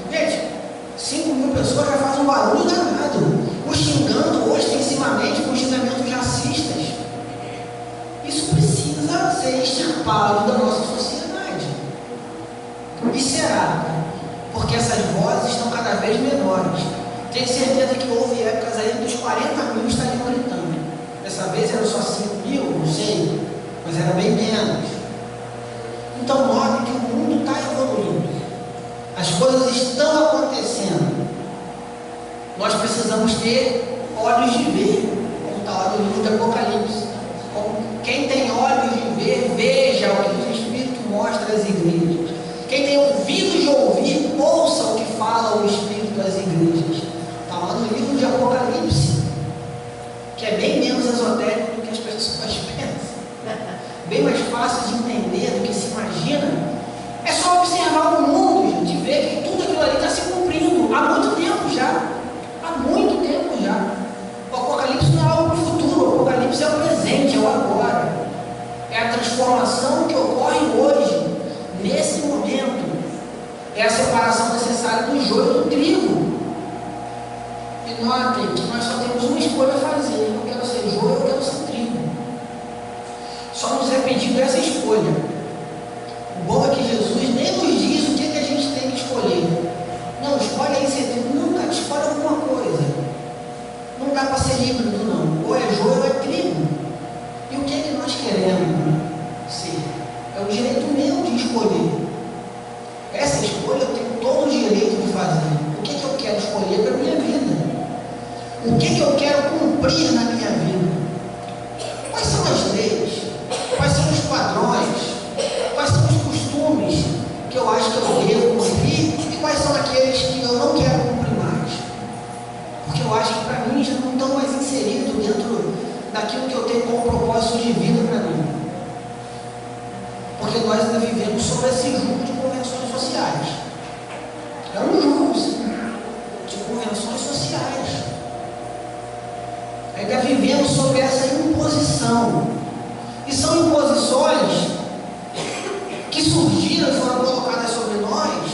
gente, 5 mil pessoas já fazem um barulho danado, o xingando ostensivamente com xingamentos racistas. Isso precisa ser extirpado da nossa sociedade. E será? Porque essas vozes estão cada vez menores. Tenho certeza que houve épocas aí dos 40 mil estariam gritando. Dessa vez eram só 5 mil, não sei, mas era bem menos. Então note que o mundo está evoluindo. As coisas estão acontecendo. Nós precisamos ter olhos de ver, como está lá no livro do Apocalipse. Quem tem olhos de ver, veja o que o Espírito mostra às igrejas. Quem tem ouvidos de ouvir, ouça o que fala o Espírito às igrejas. Está lá no livro de Apocalipse, que é bem menos esotérico do que as pessoas pensam. Bem mais fácil de entender do que se imagina. É só observar o mundo, gente, e ver que tudo aquilo ali está se cumprindo há muito tempo já. Há muito tempo já. O Apocalipse não é algo para o futuro, o Apocalipse é o presente, é o agora. É a transformação que ocorre hoje, nesse momento. É a separação necessária do joio do trigo. E notem que nós só temos uma escolha a fazer: eu quero ser joio, eu quero ser trigo. Só nos é pedido essa escolha. O bom é que Jesus nem nos diz o que a gente tem que escolher. Não, escolhe aí ser trigo. Nunca escolhe alguma coisa. Não dá para ser híbrido, não. Ou é joio ou é trigo. E o que nós queremos ser? É o direito meu de escolher. Essa escolha eu tenho todo o direito de fazer. O que eu quero escolher para a minha vida? O que eu quero cumprir na minha vida? Quais são as leis? Quais são os padrões? Quais são os costumes que eu acho que eu devo cumprir? E quais são aqueles que eu não quero cumprir mais? Porque eu acho que para mim já não estão mais inseridos dentro daquilo que eu tenho como propósito de vida para mim. Porque nós ainda vivemos sob esse jugo de convenções sociais. É um jugo, sim, de convenções sociais. Ainda vivemos sob essa imposição. E são imposições que surgiram e foram colocadas sobre nós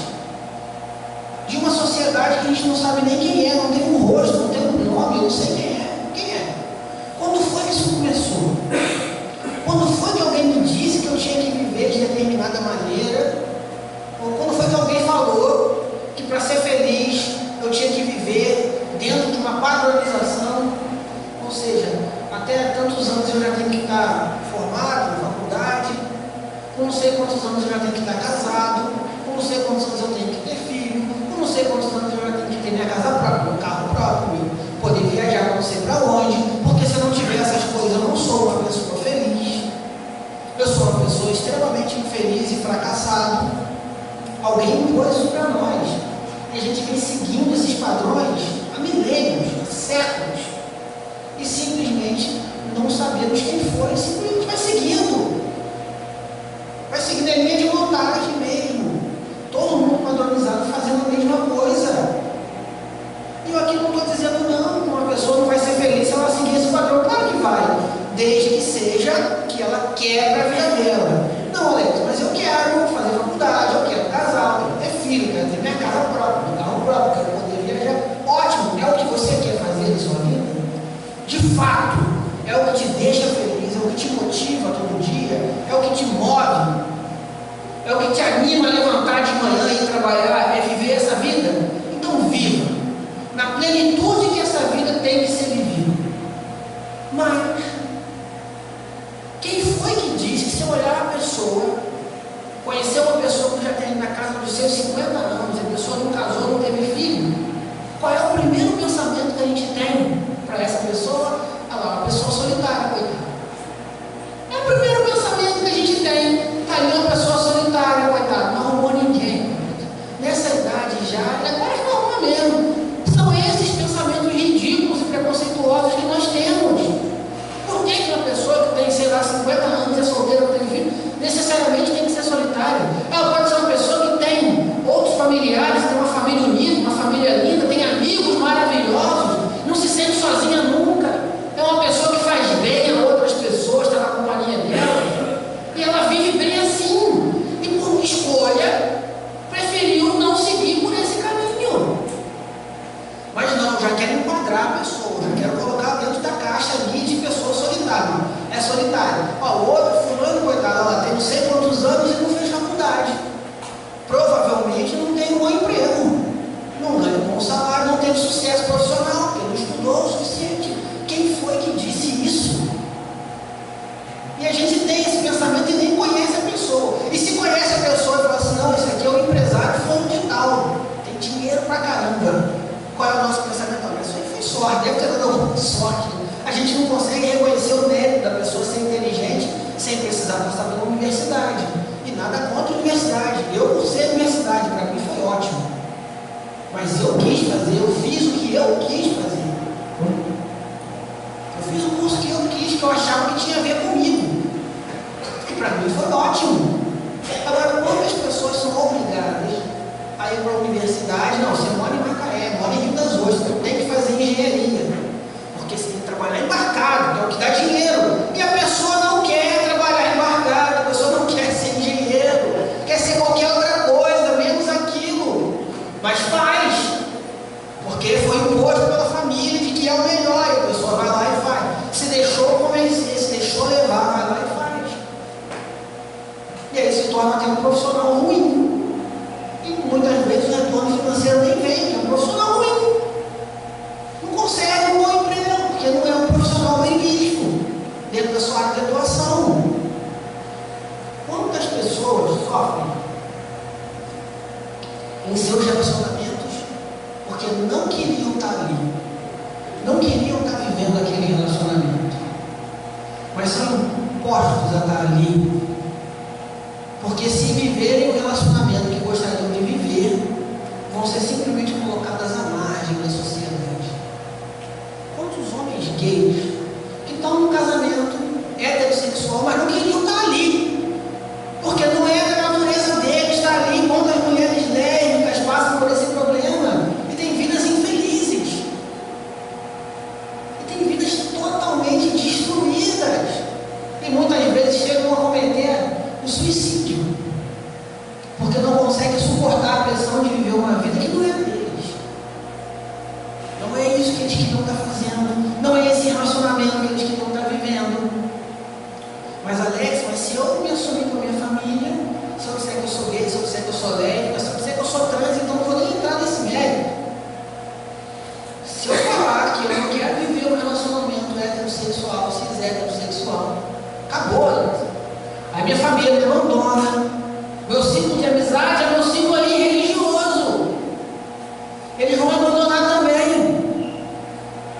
de uma sociedade que a gente não sabe nem quem é, não tem um rosto, não tem um nome, eu não sei quem é. Quem é? Quando foi que isso começou? Quando foi que alguém me disse que eu tinha que viver de determinada maneira? Ou quando foi que alguém falou que para ser feliz eu tinha que viver dentro de uma padronização? Ou seja, até tantos anos eu já tenho que estar formado na faculdade, com não sei quantos anos eu já tenho que estar casado, com não sei quantos anos eu tenho que ter filho, com não sei Alguém impôs isso para nós. E a gente vem seguindo esses padrões há milênios, há séculos. E simplesmente não sabemos quem foi, simplesmente vai seguindo. Vai seguindo a linha de montagem mesmo. Todo mundo padronizado fazendo a mesma coisa. E eu aqui não estou dizendo não, que uma pessoa não vai ser feliz se ela seguir esse padrão. Claro que vai, desde que seja que ela quer para a vida dela. Não, Alex, mas eu quero fazer faculdade, eu quero casar, eu quero ter filho, eu quero ter minha casa própria, meu carro próprio, eu quero poder viajar. Ótimo, é o que você quer fazer em sua vida? De fato, é o que te deixa feliz, é o que te motiva todo dia, é o que te move, é o que te anima a levantar de manhã e trabalhar, é viver essa vida? Então viva, na plenitude que essa vida tem que ser vivida. Mas, quem foi que disse que se eu olhar a pessoa, conhecer uma pessoa que já tem na casa dos seus 50 anos, a pessoa não casou, não teve filho, qual é o primeiro pensamento que a gente tem para essa pessoa? Ah lá, uma pessoa solitária, coitada. É o primeiro pensamento que a gente tem. Está ali uma pessoa solitária, coitada, não arrumou ninguém. Nessa idade já, ela é quase não arruma mesmo. São esses pensamentos ridículos e preconceituosos que nós temos. Por que uma pessoa que tem, sei lá, 50 anos, é solteira, não tem filho, necessariamente tem que ser solitária? Ela pode ser uma pessoa que tem outros familiares, tem uma família unida, uma família linda, tem amigos maravilhosos, não se sente sozinha nunca. É uma pessoa que faz bem a outras pessoas, está na companhia dela, e ela vive bem assim. E por escolha, preferiu não seguir por esse caminho. Mas não, já quero enquadrar a pessoa, já quero colocar dentro da caixa ali de pessoa solitária. É solitária. Ó, o outro, fulano, coitado, ela tem não sei quantos anos e não fez faculdade. Provavelmente não tem um bom emprego, não ganha um bom salário, não teve sucesso profissional, porque não estudou o suficiente. Quem foi que disse isso? E a gente tem esse pensamento e nem conhece a pessoa. E se conhece a pessoa e fala assim, não, esse aqui é o empresário fulano de tal, tem dinheiro pra caramba. Qual é o nosso pensamento? A pessoa foi sorte, deve ter dado alguma sorte. A gente não consegue reconhecer o mérito da pessoa ser inteligente sem precisar passar pela universidade. E nada contra a universidade. Eu cursei a universidade, para mim foi ótimo. Mas eu quis fazer, eu fiz o que eu quis fazer. Eu fiz o curso que eu quis, que eu achava que tinha a ver comigo. E para mim foi ótimo. Agora, quantas pessoas são obrigadas a ir para a universidade? Não, você mora em Macaé, mora em Rio das Ostras, então tem que fazer engenharia. Porque você tem que trabalhar embarcado, que é o que dá dinheiro. E a pessoa não quer trabalhar embarcado, a pessoa não quer ser engenheiro, quer ser qualquer outra coisa, menos aquilo. Mas faz, porque foi imposto pela família de que é o melhor, e a pessoa vai lá e faz. Se deixou convencer, se deixou levar, vai lá e faz. E aí se torna até um profissional ruim. E muitas vezes o retorno financeiro nem vem, é um profissional ruim. Não consegue um bom emprego, porque não é um profissional bem visto dentro da sua área de atuação. Quantas pessoas sofrem em seus relacionamentos porque não queriam estar ali, não queriam estar vivendo aquele relacionamento, mas são impostos a estar ali, porque se viverem o relacionamento que gostariam de viver, vão ser simplesmente colocadas à margem da sociedade. Quantos homens gays que estão num casamento heterossexual, mas não queriam estar ali, porque não é da natureza deles estar ali, quantas mulheres lésbicas passam por esse problema e têm vidas infelizes, e têm vidas totalmente destruídas, e muitas vezes chegam a cometer o suicídio, porque não conseguem suportar a pressão de viver uma vida que não é deles. Não é isso que eles queriam estar fazendo, não é esse relacionamento que eles queriam estar vivendo. Mas Alex, mas se eu me assumir com a minha família, se eu disser que eu sou gay, se eu disser que eu sou lésbica, se eu disser que eu sou trans, então não vou nem entrar nesse mérito. Se eu falar que eu não quero viver um relacionamento heterossexual, cis heterossexual, acabou, Alex. Aí minha família me abandona, meu ciclo de amizade é meu ciclo ali religioso. Eles vão abandonar também.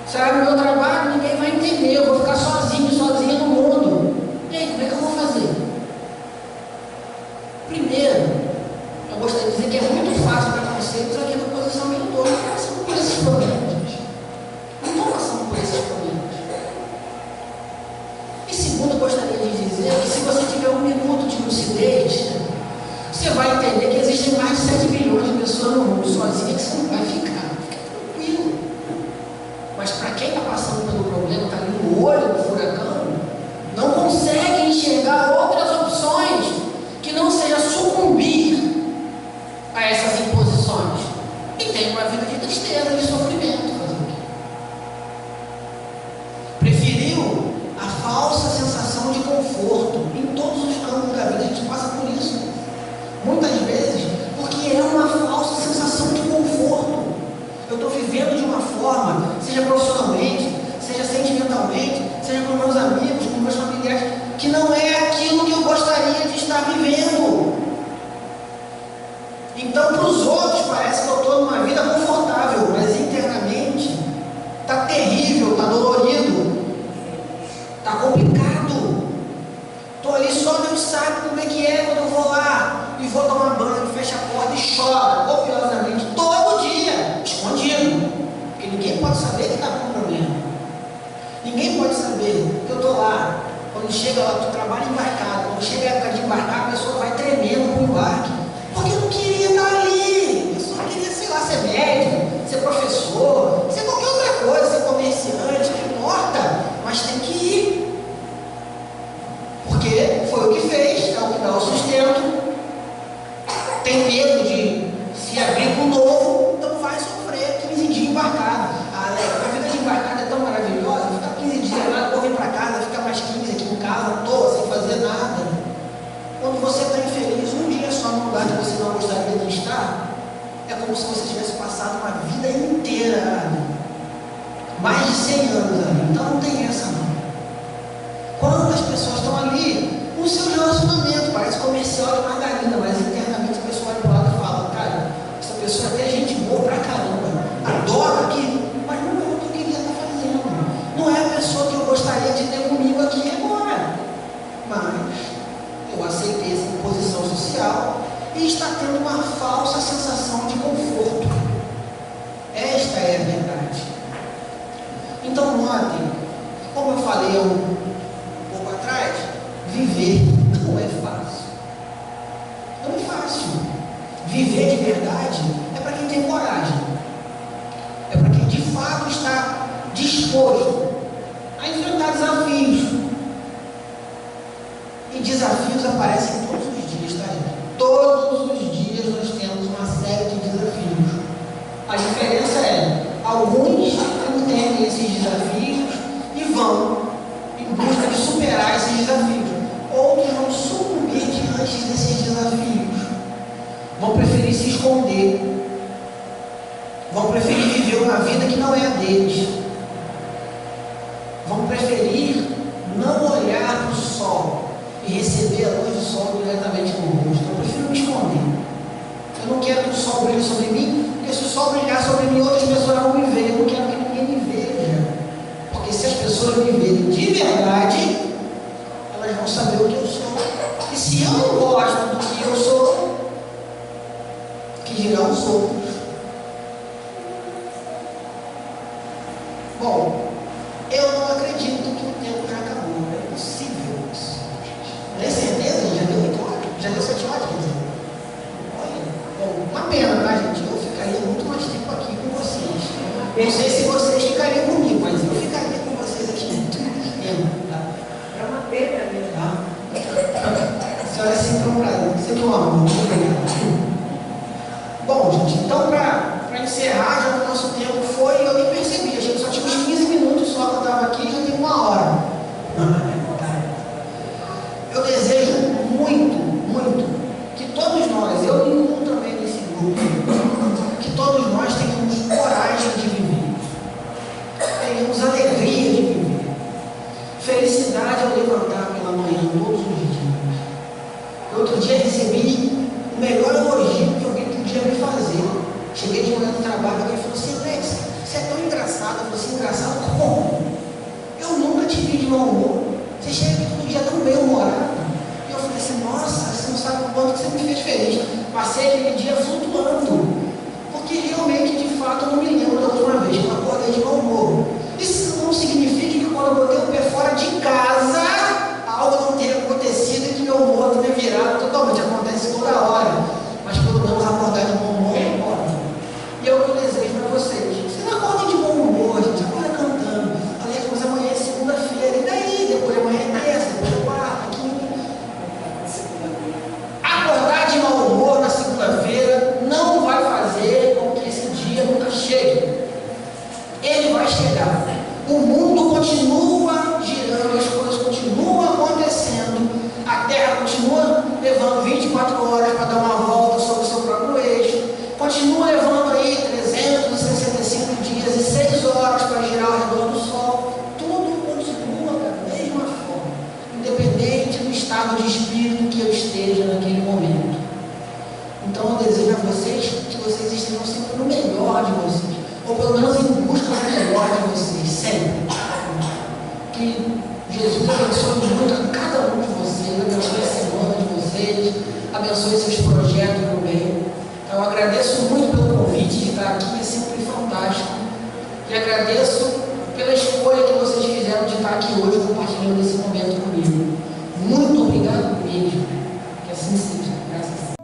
Sabe, no meu trabalho ninguém vai entender, eu vou ficar sozinho, sozinha no mundo. E aí, como é que eu vou fazer? Primeiro, eu gostaria de dizer você não vai ficar tranquilo. Mas para quem está passando pelo problema, está ali no olho do furacão, não consegue enxergar outras opções que não seja sucumbir a essas imposições. E tem uma vida de tristeza, de sofrimento. Preferiu a falsa sensação de conforto. Em todos os campos da vida a gente passa por isso. Muitas vezes, porque é uma falsa sensação de conforto. Eu estou vivendo de uma forma, seja profissionalmente, seja sentimentalmente, seja com meus amigos, com meus familiares, que não é aquilo que eu gostaria de estar vivendo. Então, para os outros, parece que eu estou numa vida confortável, mas internamente está terrível, está dolorido, está complicado. Estou ali, só Deus sabe como é que é quando eu vou lá e vou tomar banho, fecha a porta e chora copiosamente todo dia, escondido, porque ninguém pode saber que está com problema. Ninguém pode saber que eu estou lá. Quando chega lá, tu trabalha embarcado. Quando chega a época de embarcar, a pessoa vai tremendo no embarque, porque não queria estar ali. A pessoa queria, sei lá, ser médico, ser professor, ser qualquer outra coisa, ser comerciante, não importa, mas tem que ir. Porque foi o que fez, é o que dá o sustento. Tem medo de se abrir com o novo, então vai sofrer 15 dias embarcado. A vida de embarcado é tão maravilhosa, ficar 15 dias lá, depois vir para casa, ficar mais 15 aqui em casa, à toa, sem fazer nada. Quando você está infeliz, um dia só num lugar que você não gostaria de estar, é como se você tivesse passado uma vida inteira ali. Mais de 100 anos ali. Então não tem essa não. Quantas pessoas estão ali no seu relacionamento, parece comercial de margarina, mas internamente a pessoa olha para o lado e fala, cara, essa pessoa é até gente boa pra caramba, adora aqui, mas não é o que eu queria estar fazendo, não é a pessoa que eu gostaria de ter comigo aqui agora, mas eu aceitei essa imposição social e está tendo uma falsa sensação de conforto. Esta é a verdade. Então notem, como eu falei há um pouco atrás, viver não é fácil. Não é fácil. Viver de verdade é para quem tem coragem. É para quem de fato está disposto a enfrentar desafios. E desafios aparecem todos os dias, tá, gente? Todos os dias nós temos uma série de desafios. A diferença é, alguns entendem esses desafios e vão em busca de superar esses desafios. Outros vão sucumbir diante desses desafios. Vão preferir se esconder. Vão preferir viver uma vida que não é a deles. Vão preferir não olhar para o sol e receber a luz do sol diretamente no rosto. Eu prefiro me esconder. Eu não quero que o sol brilhe sobre mim, porque se o sol brilhar sobre mim, outras pessoas vão me ver. Eu não quero que ninguém me veja. Porque se as pessoas me verem de verdade, elas vão saber o que eu sou. E se eu não gosto do que eu sou, que dirão os outros? Bom, eu não acredito que o tempo já acabou. É impossível isso. Tem certeza? Já deu 8 horas? Já deu 7 horas, quer dizer? Olha, bom, uma pena, tá, gente? Eu ficaria muito mais tempo aqui com vocês. Não sei se vocês ficariam comigo, mas eu ficaria com vocês aqui muito mais tempo, tá? É uma pena mesmo. Tá? A senhora é sempre um prazer, sempre um amor. Muito obrigado. Bom, gente, então para encerrar, já que o nosso tempo foi, eu nem percebi, a gente só tinha uns 15 minutos só que eu estava aqui, já tem 1 hora. Eu desejo muito, muito, que todos nós, eu me incluo também nesse grupo, que todos nós tenhamos coragem de viver, tenhamos alegria de viver, felicidade ao levantar pela manhã todos os dias. Outro dia recebi o melhor elogio que alguém podia me fazer. Cheguei de manhã no trabalho, alguém falou assim, Alex, você é tão engraçado. Eu falei assim, engraçado como? Eu nunca te vi de mau humor. Você chega aqui todo dia tão bem humorado. E eu falei assim, nossa, você não sabe o quanto que você me fez feliz. Passei aquele dia flutuando. Porque realmente, de fato, eu não me lembro da última vez que eu acordei de mau humor. Isso não significa que quando eu botei o pé fora de casa, algo não tenha acontecido e que meu humor tenha virado totalmente. Acontece toda hora. Mas pelo menos acordar de bom humor, e eu sempre no melhor de vocês, ou pelo menos em busca do melhor de vocês, sempre. Que Jesus abençoe muito a cada um de vocês, abençoe a semana de vocês, abençoe seus projetos no bem. Então, eu agradeço muito pelo convite de estar aqui, é sempre fantástico. E agradeço pela escolha que vocês fizeram de estar aqui hoje compartilhando esse momento comigo. Muito obrigado mesmo. Que assim seja. Graças a Deus.